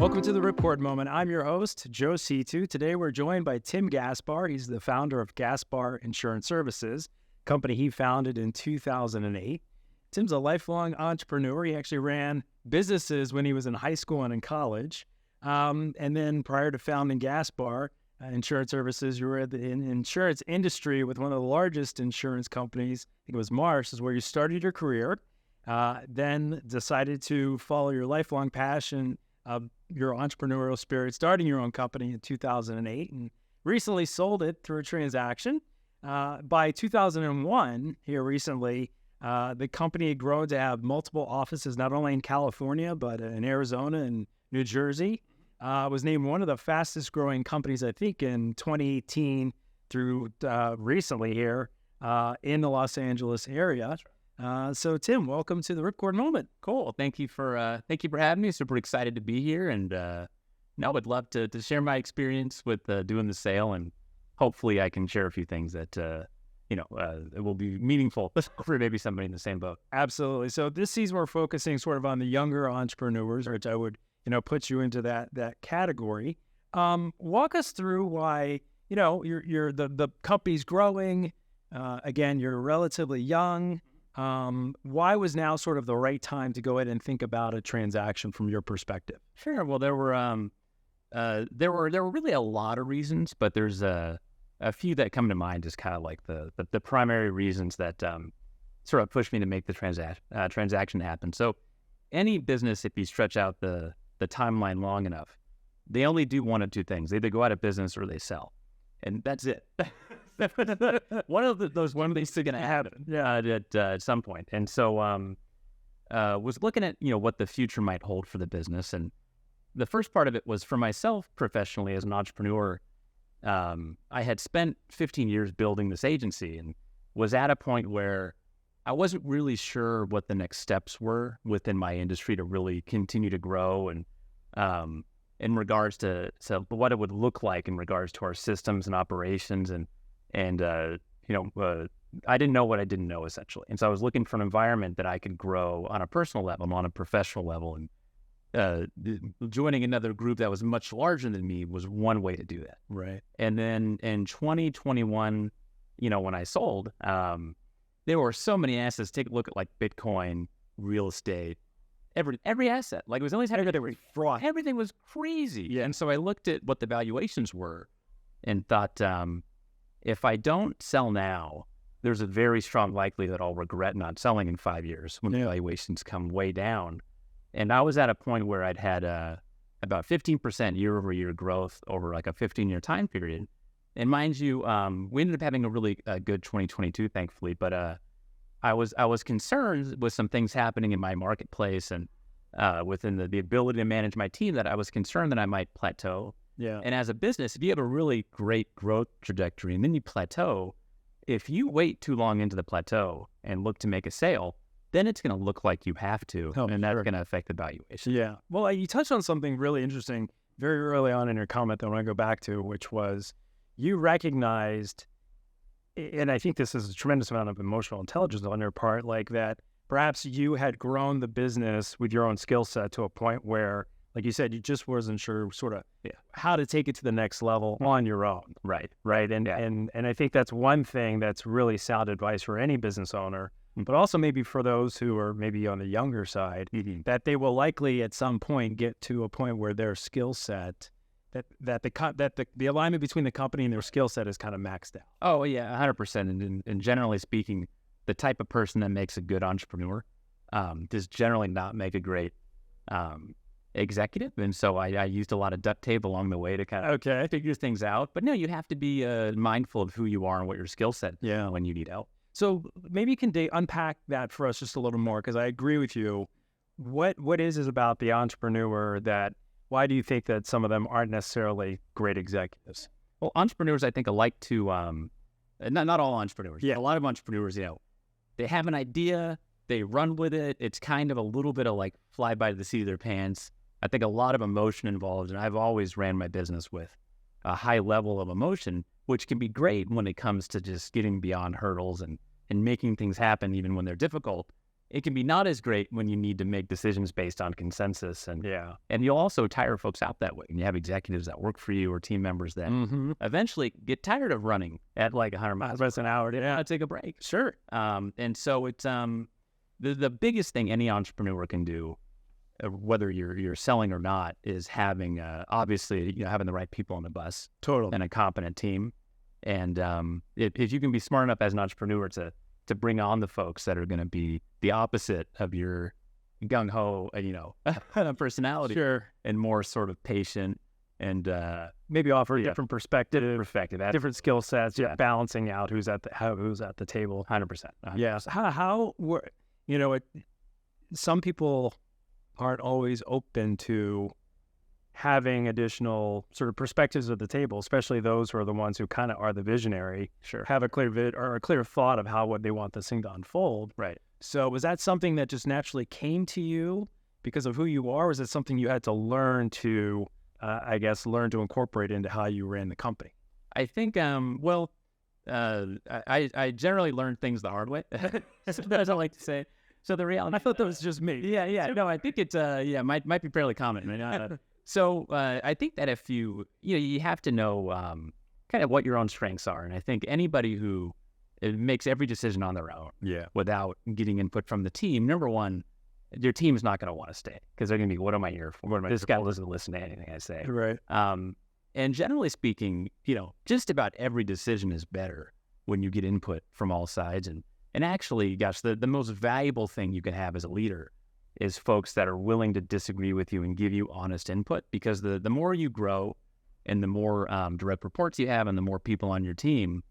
Welcome to the Ripcord Moment. I'm your host, Joe Seetoo. Today we're joined by Tim Gaspar. He's the founder of Gaspar Insurance Services, a company he founded in 2008. Tim's a lifelong entrepreneur. He actually ran businesses when he was in high school and in college. And then prior to founding Gaspar Insurance Services, you were in the insurance industry with one of the largest insurance companies. I think it was Marsh, is where you started your career. Then decided to follow your lifelong passion of your entrepreneurial spirit, starting your own company in 2008, and recently sold it through a transaction. By 2001, here recently, the company had grown to have multiple offices, not only in California, but in Arizona and New Jersey. Was named one of the fastest growing companies, I think, in 2018 through recently here in the Los Angeles area. So Tim, welcome to the Ripcord Moment. Cool. Thank you for having me. Super excited to be here, and now would love to share my experience with doing the sale, and hopefully I can share a few things that it will be meaningful for maybe somebody in the same boat. Absolutely. So this season we're focusing sort of on the younger entrepreneurs, which I would put you into that category. Walk us through why you're the company's growing. Again, you're relatively young. Why was now sort of the right time to go ahead and think about a transaction from your perspective? Sure. Well, there were really a lot of reasons, but there's a few that come to mind as kind of like the primary reasons that sort of pushed me to make the transaction happen. So any business, if you stretch out the timeline long enough, they only do one of two things. They either go out of business or they sell. And that's it. One of those things is going to happen at some point. And so was looking at, what the future might hold for the business. And the first part of it was for myself professionally as an entrepreneur. I had spent 15 years building this agency and was at a point where I wasn't really sure what the next steps were within my industry to really continue to grow, and in regards to what it would look like in regards to our systems and operations, and I didn't know what I didn't know, essentially. And so I was looking for an environment that I could grow on a personal level, on a professional level, and joining another group that was much larger than me was one way to do that. Right. And then in 2021, when I sold, there were so many assets. Take a look at like Bitcoin, real estate, every asset. Like it was always fraud. Everything was crazy. Yeah. And so I looked at what the valuations were and thought, if I don't sell now, there's a very strong likelihood I'll regret not selling in 5 years when the valuations come way down. And I was at a point where I'd had about 15% year-over-year growth over like a 15-year time period. And mind you, we ended up having a really good 2022, thankfully. But I was concerned with some things happening in my marketplace and within the ability to manage my team, that I was concerned that I might plateau. Yeah. And as a business, if you have a really great growth trajectory and then you plateau, if you wait too long into the plateau and look to make a sale, then it's going to look like you have to, and that's going to affect the valuation. Yeah. Well, you touched on something really interesting very early on in your comment that I want to go back to, which was you recognized, and I think this is a tremendous amount of emotional intelligence on your part, like that perhaps you had grown the business with your own skill set to a point where, like you said, you just wasn't sure sort of how to take it to the next level on your own. Right. And I think that's one thing that's really sound advice for any business owner, but also maybe for those who are maybe on the younger side, that they will likely at some point get to a point where their skill set, that the alignment between the company and their skill set is kind of maxed out. Oh yeah, 100%. And generally speaking, the type of person that makes a good entrepreneur does generally not make a great executive. And so I used a lot of duct tape along the way to kind of figure things out. But no, you have to be mindful of who you are and what your skill set is when you need help. So maybe you can unpack that for us just a little more, because I agree with you. What is about the entrepreneur that, why do you think that some of them aren't necessarily great executives? Well, entrepreneurs, I think, like to, not all entrepreneurs. Yeah. A lot of entrepreneurs, they have an idea, they run with it. It's kind of a little bit of like fly by the seat of their pants. I think a lot of emotion involved, and I've always ran my business with a high level of emotion, which can be great when it comes to just getting beyond hurdles and making things happen even when they're difficult. it can be not as great when you need to make decisions based on consensus, and you'll also tire folks out that way. And you have executives that work for you or team members that eventually get tired of running at like 100 miles an hour. To take a break. Sure. And so it's the biggest thing any entrepreneur can do, whether you're selling or not, is having obviously having the right people on the bus, and a competent team. And if you can be smart enough as an entrepreneur to bring on the folks that are going to be the opposite of your gung-ho, personality, and more sort of patient, and maybe offer a different perspective, different skill sets, balancing out who's at the table. 100%. Yeah. How some people aren't always open to having additional sort of perspectives at the table, especially those who are the ones who kind of are the visionary, have a clear thought of what they want this thing to unfold. Right. So was that something that just naturally came to you because of who you are? Or is it something you had to learn to incorporate into how you ran the company? I think, I generally learn things the hard way, as I like to say. So the reality, I thought that was just me. Yeah. No, I think it's, might be fairly common. So I think that if you have to know kind of what your own strengths are. And I think anybody who makes every decision on their own without getting input from the team, number one, your team's not going to want to stay because they're going to be, what am I here for? This guy doesn't listen to anything I say. Right. And generally speaking, just about every decision is better when you get input from all sides. And actually, gosh, the most valuable thing you can have as a leader is folks that are willing to disagree with you and give you honest input, because the more you grow and the more direct reports you have and the more people on your team,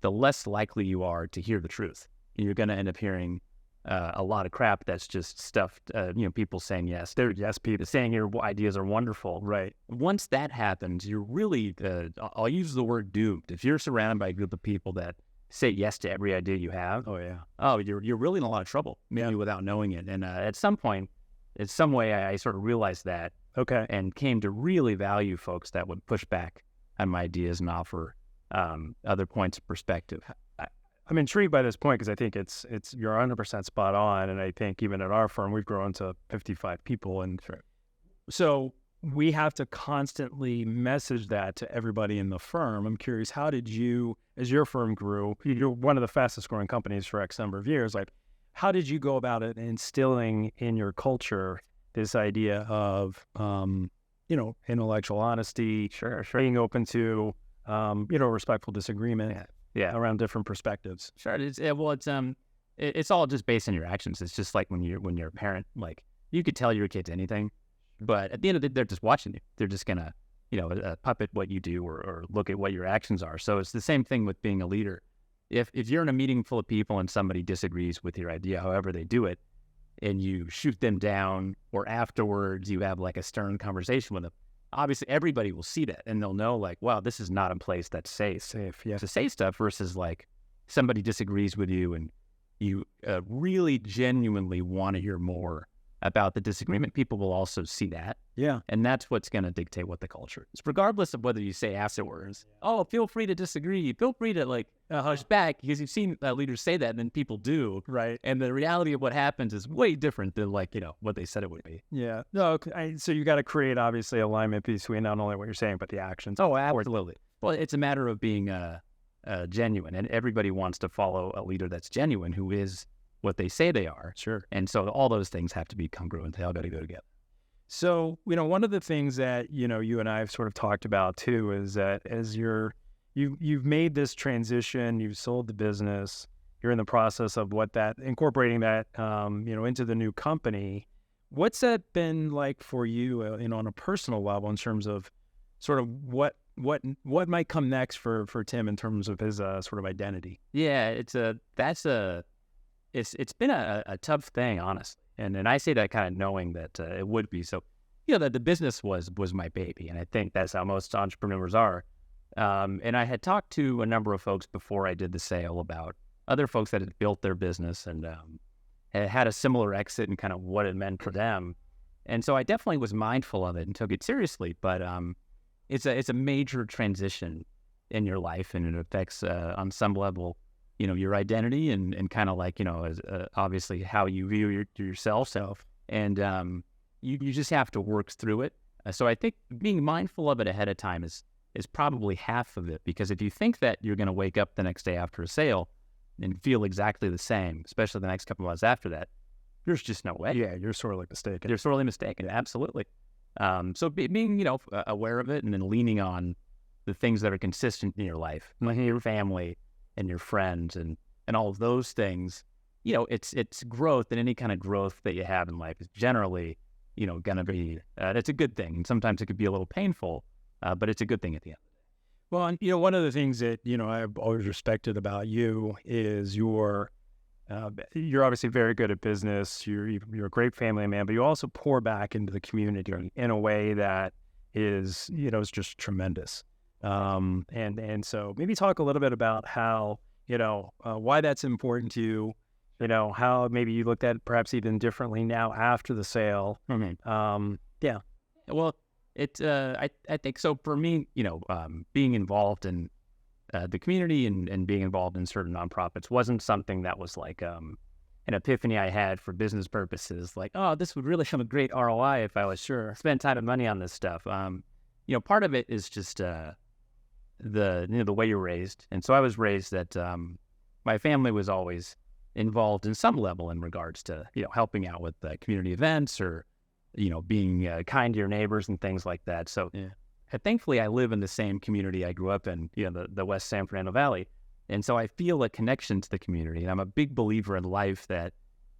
the less likely you are to hear the truth. And you're going to end up hearing a lot of crap that's just stuffed, people saying yes. They're yes, people saying your ideas are wonderful. Right. Once that happens, you're really, I'll use the word doomed. If you're surrounded by a group of people that say yes to every idea you have, you're really in a lot of trouble, maybe without knowing it. And at some point, in some way, I sort of realized that, and came to really value folks that would push back on my ideas and offer other points of perspective. I'm intrigued by this point because I think it's you're 100% spot on, and I think even at our firm we've grown to 55 people, and so we have to constantly message that to everybody in the firm. I'm curious, how did you, as your firm grew, you're one of the fastest growing companies for X number of years, like how did you go about it instilling in your culture this idea of intellectual honesty, being open to respectful disagreement around different perspectives? Sure. It's all just based on your actions. It's just like when you're a parent, like you could tell your kids anything, but at the end of the day, they're just watching you. They're just gonna, puppet what you do or look at what your actions are. So it's the same thing with being a leader. If you're in a meeting full of people and somebody disagrees with your idea, however they do it, and you shoot them down, or afterwards you have like a stern conversation with them, obviously everybody will see that and they'll know like, wow, this is not a place that's safe to say stuff, versus like somebody disagrees with you and you really genuinely want to hear more about the disagreement. People will also see that. Yeah. And that's what's going to dictate what the culture is, regardless of whether you say afterwards, feel free to disagree. Feel free to push back, because you've seen leaders say that and then people do. Right. And the reality of what happens is way different than what they said it would be. Yeah. No, so you got to create obviously alignment between not only what you're saying, but the actions. Oh, absolutely. Well, it's a matter of being genuine, and everybody wants to follow a leader that's genuine, who is what they say they are. Sure. And so all those things have to be congruent. They all got to go together. So, one of the things that, you and I have sort of talked about too, is that as you've made this transition, you've sold the business, you're in the process of incorporating that, into the new company. What's that been like for you, on a personal level, in terms of sort of what might come next for Tim in terms of his sort of identity? Yeah, it's been a tough thing, honestly. And I say that kind of knowing that it would be. So, that the business was my baby. And I think that's how most entrepreneurs are. And I had talked to a number of folks before I did the sale about other folks that had built their business and had a similar exit and kind of what it meant for them. And so I definitely was mindful of it and took it seriously. But it's a major transition in your life, and it affects on some level your identity and kind of like, as, obviously how you view yourself. And you just have to work through it. So I think being mindful of it ahead of time is probably half of it, because if you think that you're going to wake up the next day after a sale and feel exactly the same, especially the next couple of months after that, there's just no way. Yeah, you're sorely mistaken. You're sorely mistaken, absolutely. So being, aware of it, and then leaning on the things that are consistent in your life, like your family and your friends and all of those things, it's growth, and any kind of growth that you have in life is generally, going to be, it's a good thing. And sometimes it could be a little painful, but it's a good thing at the end. Well, and, one of the things that, I've always respected about you is you're obviously very good at business. You're a great family man, but you also pour back into the community in a way that is, is just tremendous. And so maybe talk a little bit about how, why that's important to you, how maybe you looked at it perhaps even differently now after the sale. Yeah. Well, I think so for me, being involved in the community and being involved in certain nonprofits wasn't something that was like an epiphany I had for business purposes. Like, oh, this would really have a great ROI if I was spend time and money on this stuff. Part of it is just the way you're raised. And so I was raised that my family was always involved in some level in regards to, helping out with community events or, being kind to your neighbors and things like that. So thankfully I live in the same community I grew up in, the West San Fernando Valley. And so I feel a connection to the community. And I'm a big believer in life that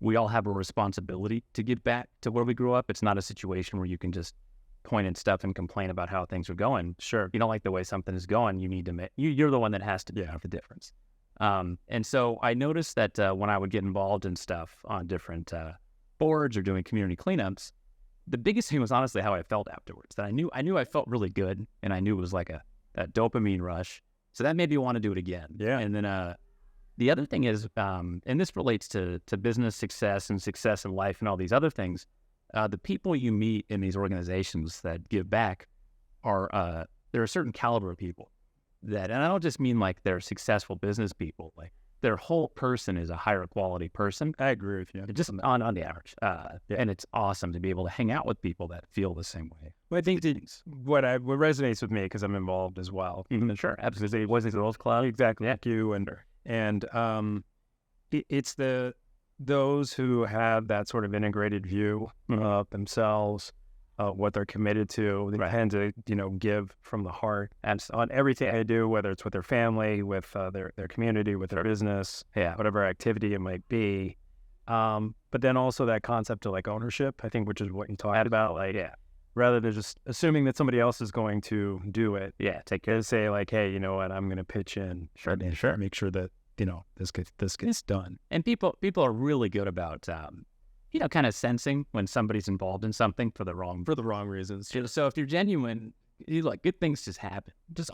we all have a responsibility to give back to where we grew up. It's not a situation where you can just point at stuff and complain about how things are going. Sure. If you don't like the way something is going, you need to you're the one that has to make the difference. And so I noticed that when I would get involved in stuff on different boards or doing community cleanups, the biggest thing was honestly how I felt afterwards. That I knew I felt really good, and I knew it was like a dopamine rush. So that made me want to do it again. Yeah. And then the other thing is, and this relates to business success and success in life and all these other things, the people you meet in these organizations that give back are there are a certain caliber of people that, and I don't just mean like they're successful business people, like their whole person is a higher quality person. I agree with you. Just on the average. And it's awesome to be able to hang out with people that feel the same way. Well, I think what resonates with me, because I'm involved as well. Mm-hmm. Sure, absolutely. It wasn't the Girls Club. Exactly. Like you. And it's those who have that sort of integrated view of themselves, what they're committed to. They tend to, give from the heart and on everything they do, whether it's with their family, with their community, with their business, whatever activity it might be. But then also that concept of like ownership, I think, which is what you talked about. Like, rather than just assuming that somebody else is going to do it. Take care. Say like, hey, you know what, I'm going to pitch in. Sure. Make sure that, this gets done. And people are really good about, kind of sensing when somebody's involved in something for the wrong reasons. So if you're genuine, good things just happen. You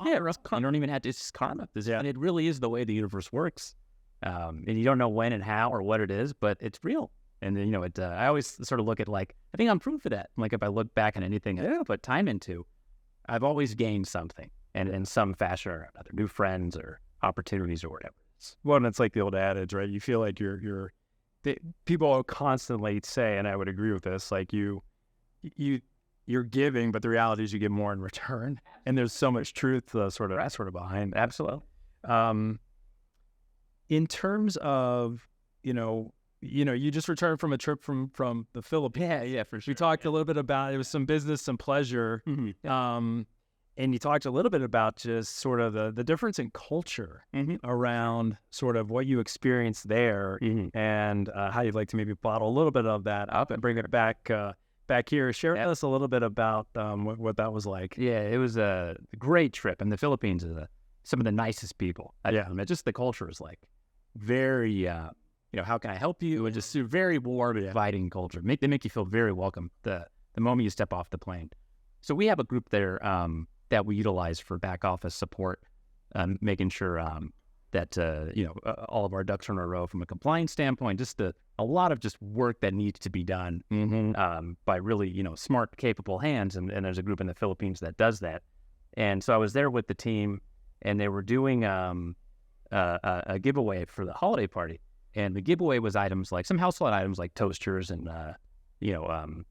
don't even have to. It's just karma. And it really is the way the universe works. And you don't know when and how or what it is, but it's real. And then, I always sort of look at I think I'm proof of that. Like if I look back on anything I put time into, I've always gained something, and in some fashion or another, new friends or opportunities or whatever. Well, and it's like the old adage, right? You feel like people constantly say, and I would agree with this, like you're giving, but the reality is you get more in return. And there's so much truth sort of behind that. Absolutely. In terms of, you just returned from a trip from the Philippines. Yeah, for sure. We talked a little bit about, it was some business, some pleasure. Mm-hmm. And you talked a little bit about just sort of the difference in culture around sort of what you experienced there and how you'd like to maybe bottle a little bit of that up and bring it back here. Share with us a little bit about what that was like. Yeah, it was a great trip. And the Philippines is some of the nicest people. Just the culture is like very, how can I help you? And just very warm, inviting culture. They make you feel very welcome the moment you step off the plane. So we have a group there that we utilize for back office support, making sure that all of our ducks are in a row from a compliance standpoint. Just a lot of just work that needs to be done by really smart, capable hands. And there's a group in the Philippines that does that. And so I was there with the team, and they were doing a giveaway for the holiday party, and the giveaway was items like some household items like toasters and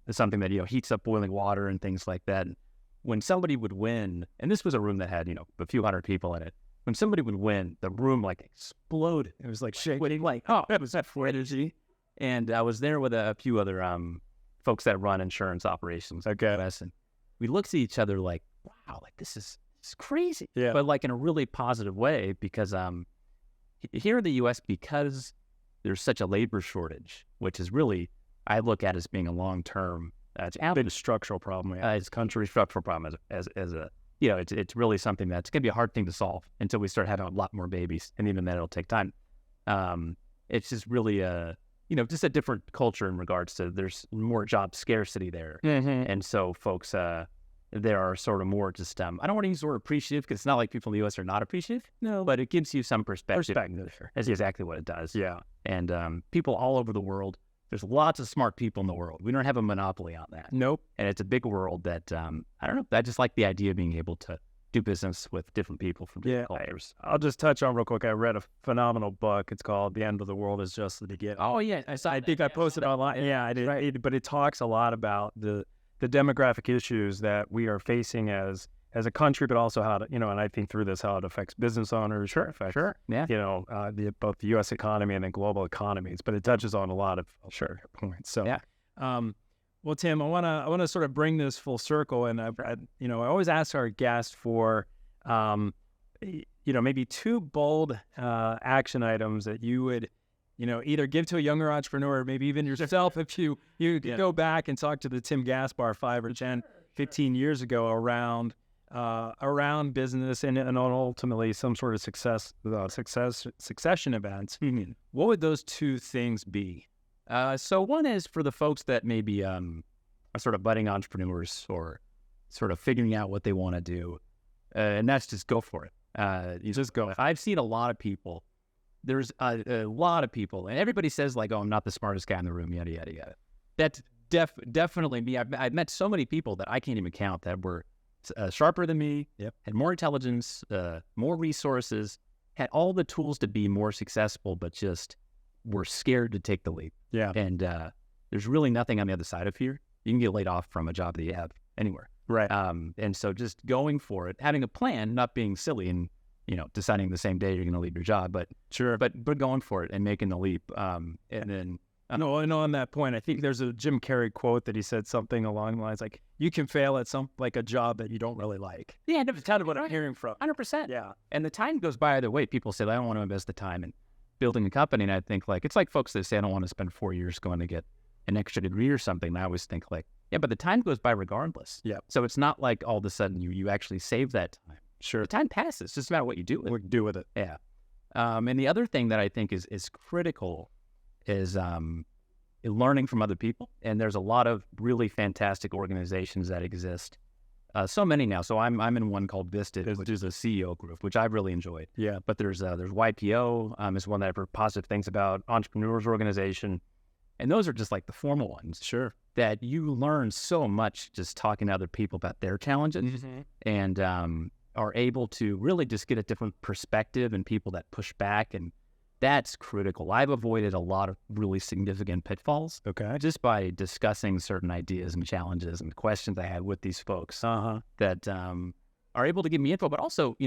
something that heats up boiling water and things like that. And when somebody would win, and this was a room that had a few hundred people in it. When somebody would win, the room like exploded. It was like shaking, like it was full energy. And I was there with a few other folks that run insurance operations. Okay, and we looked at each other like, wow, like this is crazy. Yeah, but like in a really positive way, because here in the U.S., because there's such a labor shortage, which is really I look at as being a long-term, it's a big structural problem. It's a country structural problem as a it's really something that's going to be a hard thing to solve until we start having a lot more babies, and even then it'll take time. It's just really just a different culture in regards to there's more job scarcity there, and so folks there are sort of more just I don't want to use the word appreciative because it's not like people in the U.S. are not appreciative. No, but it gives you some perspective. That's exactly what it does. Yeah, and people all over the world. There's lots of smart people in the world. We don't have a monopoly on that. Nope. And it's a big world that, I don't know, I just like the idea of being able to do business with different people from different cultures. I'll just touch on real quick. I read a phenomenal book. It's called The End of the World is Just the Beginning. Oh, yeah. I think I posted online. Yeah, I did. Right. But it talks a lot about the demographic issues that we are facing as a country, but also how to, and I think through this, how it affects business owners. Sure. Yeah. Both the U.S. economy and then global economies, but it touches on a lot of points. So, yeah. Well, Tim, I want to sort of bring this full circle, and I always ask our guests for, maybe two bold action items that you would, either give to a younger entrepreneur, or maybe even yourself, if you go back and talk to the Tim Gaspar 5 or 10, 15 years ago around business and ultimately some sort of succession events. Mm-hmm. What would those two things be? So one is for the folks that maybe are sort of budding entrepreneurs or sort of figuring out what they want to do, and that's just go for it. You just go. I've seen a lot of people. There's a lot of people, and everybody says like, "Oh, I'm not the smartest guy in the room." Yada yada yada. That's definitely me. I've met so many people that I can't even count that were sharper than me, had more intelligence, more resources, had all the tools to be more successful, but just were scared to take the leap. Yeah. And there's really nothing on the other side of here. You can get laid off from a job that you have anywhere. Right. And so just going for it, having a plan, not being silly and, deciding the same day you're going to leave your job, but going for it and making the leap. And then and on that point, I think there's a Jim Carrey quote that he said something along the lines like, you can fail at a job that you don't really like. Yeah, that's kind of what I'm hearing from. 100%. Yeah. And the time goes by either way. People say, I don't want to invest the time in building a company. And I think it's like folks that say, I don't want to spend 4 years going to get an extra degree or something. And I always think but the time goes by regardless. Yeah. So it's not like all of a sudden you actually save that time. Sure. The time passes. It's just about what you do with it. Yeah. And the other thing that I think is critical is learning from other people. And there's a lot of really fantastic organizations that exist. So many now. So I'm in one called Vista, which is a CEO group, which I've really enjoyed. Yeah. But there's YPO, is one that I've heard positive things about, Entrepreneurs Organization. And those are just like the formal ones. Sure. That you learn so much just talking to other people about their challenges and are able to really just get a different perspective and people that push back, and that's critical. I've avoided a lot of really significant pitfalls just by discussing certain ideas and challenges and questions I had with these folks that are able to give me info, but also,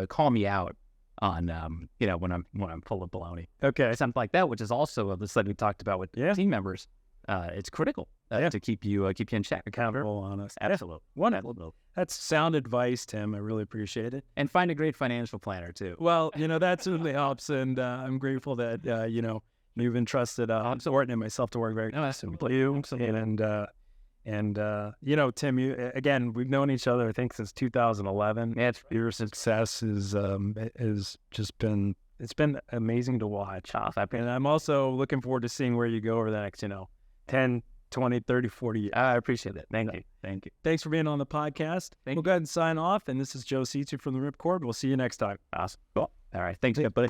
call me out on, when I'm full of baloney. Okay. Something like that, which is also the stuff we talked about with team members. It's critical to keep you in check. Accountable, honest. Absolutely. Wonderful. That's sound advice, Tim. I really appreciate it. And find a great financial planner too. Well, that certainly helps, and I'm grateful that you've entrusted Orton and myself to work very closely with you. And Tim, we've known each other I think since 2011. Yeah, your success is just been amazing to watch. And I'm also looking forward to seeing where you go over the next 10, 20, 30, 40 years. I appreciate it. Thank you. Thanks for being on the podcast. We'll go ahead and sign off. And this is Joe Seetoo from the Ripcord. We'll see you next time. Awesome. Cool. All right. Thanks, buddy.